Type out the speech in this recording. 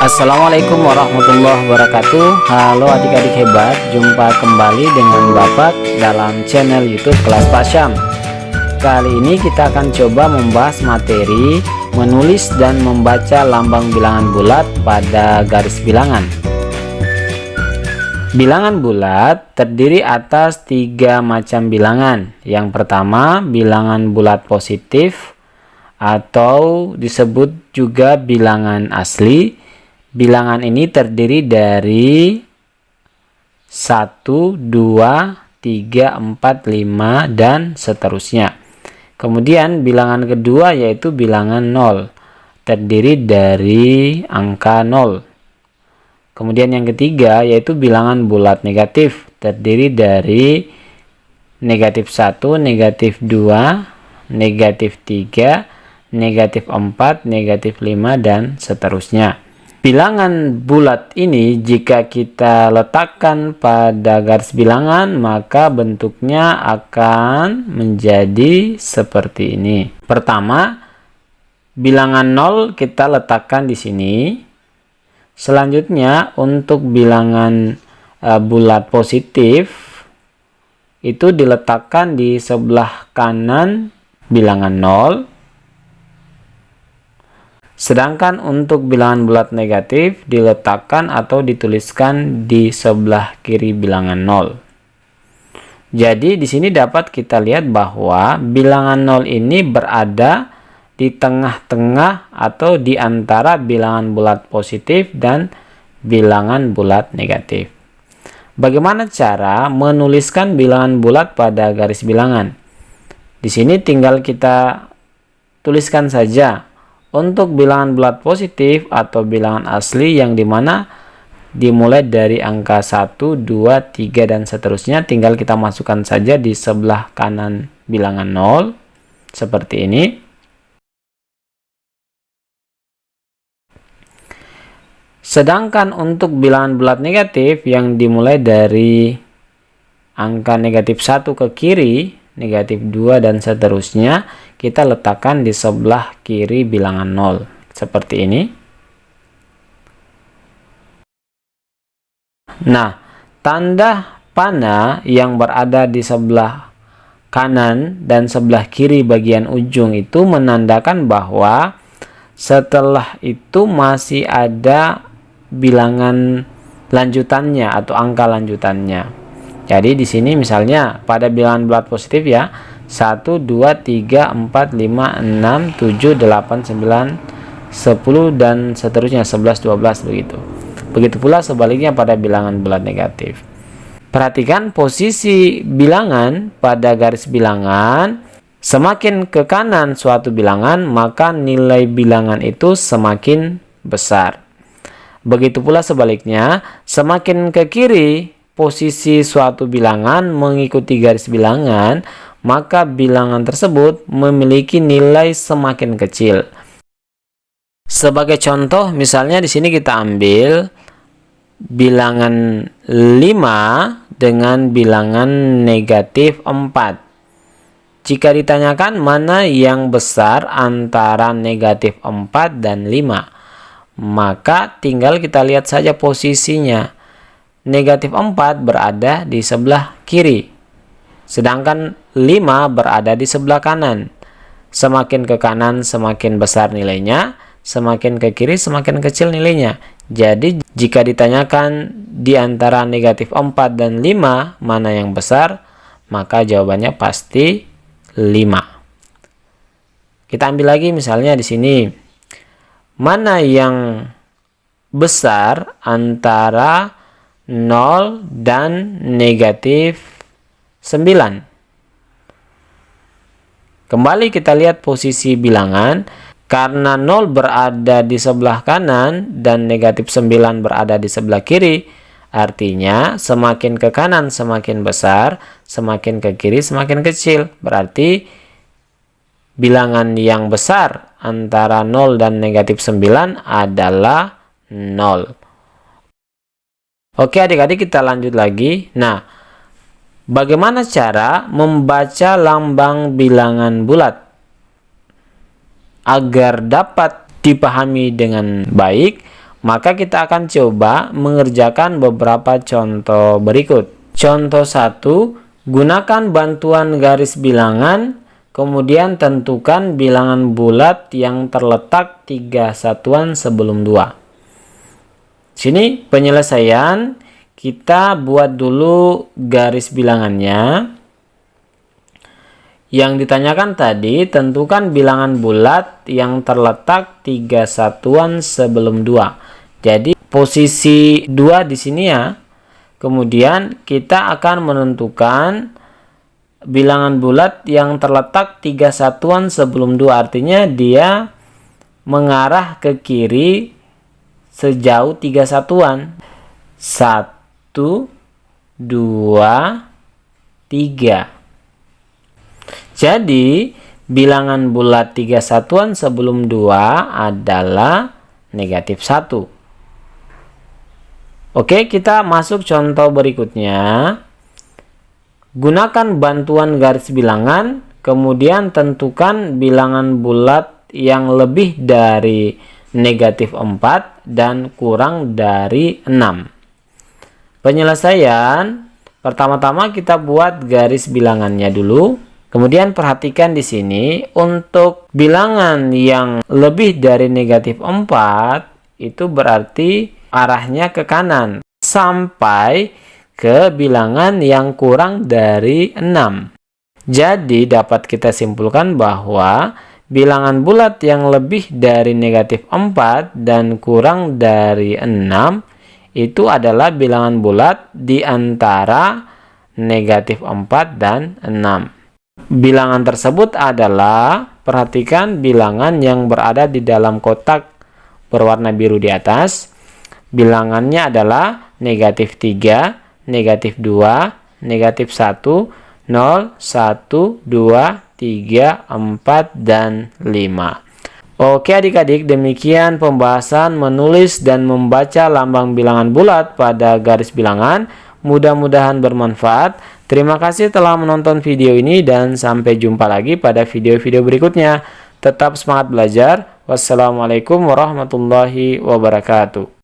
Assalamualaikum warahmatullahi wabarakatuh. Halo adik-adik hebat, jumpa kembali dengan Bapak dalam channel YouTube Kelas Pak Syam. Kali ini kita akan coba membahas materi menulis dan membaca lambang bilangan bulat pada garis bilangan. Bilangan bulat terdiri atas 3 macam bilangan. Yang pertama, bilangan bulat positif atau disebut juga bilangan asli. Bilangan ini terdiri dari 1, 2, 3, 4, 5 dan seterusnya. Kemudian bilangan kedua yaitu bilangan 0, terdiri dari angka 0. Kemudian yang ketiga yaitu bilangan bulat negatif, terdiri dari negatif 1, negatif 2, negatif 3, negatif 4, negatif 5 dan seterusnya. Bilangan bulat ini jika kita letakkan pada garis bilangan maka bentuknya akan menjadi seperti ini. Pertama, bilangan 0 kita letakkan di sini. Selanjutnya untuk bilangan bulat positif itu diletakkan di sebelah kanan bilangan 0. Sedangkan untuk bilangan bulat negatif diletakkan atau dituliskan di sebelah kiri bilangan 0. Jadi di sini dapat kita lihat bahwa bilangan 0 ini berada di tengah-tengah atau di antara bilangan bulat positif dan bilangan bulat negatif. Bagaimana cara menuliskan bilangan bulat pada garis bilangan? Di sini tinggal kita tuliskan saja. Untuk bilangan bulat positif atau bilangan asli yang dimana dimulai dari angka 1, 2, 3 dan seterusnya, tinggal kita masukkan saja di sebelah kanan bilangan 0 seperti ini. Sedangkan untuk bilangan bulat negatif yang dimulai dari angka negatif 1 ke kiri, negatif 2 dan seterusnya, kita letakkan di sebelah kiri bilangan 0 seperti ini. Nah, tanda panah yang berada di sebelah kanan dan sebelah kiri bagian ujung itu menandakan bahwa setelah itu masih ada bilangan lanjutannya atau angka lanjutannya. Jadi di sini misalnya pada bilangan bulat positif ya, 1, 2, 3, 4, 5, 6, 7, 8, 9, 10 dan seterusnya 11, 12 begitu. Begitu pula sebaliknya pada bilangan bulat negatif. Perhatikan posisi bilangan pada garis bilangan. Semakin ke kanan suatu bilangan maka nilai bilangan itu semakin besar. Begitu pula sebaliknya, semakin ke kiri posisi suatu bilangan mengikuti garis bilangan, maka bilangan tersebut memiliki nilai semakin kecil. Sebagai contoh, misalnya di sini kita ambil bilangan 5 dengan bilangan negatif 4. Jika ditanyakan mana yang besar antara negatif 4 dan 5, maka tinggal kita lihat saja posisinya. Negatif 4 berada di sebelah kiri, sedangkan 5 berada di sebelah kanan. Semakin ke kanan semakin besar nilainya, semakin ke kiri semakin kecil nilainya. Jadi jika ditanyakan di antara negatif 4 dan 5 mana yang besar, maka jawabannya pasti 5. Kita ambil lagi misalnya di sini. Mana yang besar antara 0 dan negatif 9. Kembali kita lihat posisi bilangan. Karena 0 berada di sebelah kanan dan negatif 9 berada di sebelah kiri, artinya semakin ke kanan semakin besar, semakin ke kiri semakin kecil. Berarti bilangan yang besar antara 0 dan negatif 9 adalah 0. Oke adik-adik, kita lanjut lagi. Nah, bagaimana cara membaca lambang bilangan bulat agar dapat dipahami dengan baik? Maka kita akan coba mengerjakan beberapa contoh berikut. Contoh 1, gunakan bantuan garis bilangan, kemudian tentukan bilangan bulat yang terletak 3 satuan sebelum 2. Sini penyelesaian, kita buat dulu garis bilangannya. Yang ditanyakan tadi, tentukan bilangan bulat yang terletak 3 satuan sebelum 2. Jadi posisi 2 di sini ya. Kemudian kita akan menentukan bilangan bulat yang terletak 3 satuan sebelum 2. Artinya dia mengarah ke kiri sejauh 3 satuan. 1, 2, 3. Jadi bilangan bulat 3 satuan sebelum 2 adalah negatif 1. Oke, kita masuk contoh berikutnya. Gunakan bantuan garis bilangan, kemudian tentukan bilangan bulat yang lebih dari negatif 4 dan kurang dari 6. Penyelesaian, pertama-tama kita buat garis bilangannya dulu. Kemudian perhatikan di sini, untuk bilangan yang lebih dari negatif 4 itu berarti arahnya ke kanan sampai ke bilangan yang kurang dari 6. Jadi dapat kita simpulkan bahwa bilangan bulat yang lebih dari negatif 4 dan kurang dari 6 itu adalah bilangan bulat di antara negatif 4 dan 6. Bilangan tersebut adalah, perhatikan bilangan yang berada di dalam kotak berwarna biru di atas. Bilangannya adalah negatif 3, negatif 2, negatif 1, 0, 1, 2, 3, 4, dan 5. Oke adik-adik, demikian pembahasan menulis dan membaca lambang bilangan bulat pada garis bilangan. Mudah-mudahan bermanfaat. Terima kasih telah menonton video ini dan sampai jumpa lagi pada video-video berikutnya. Tetap semangat belajar. Wassalamualaikum warahmatullahi wabarakatuh.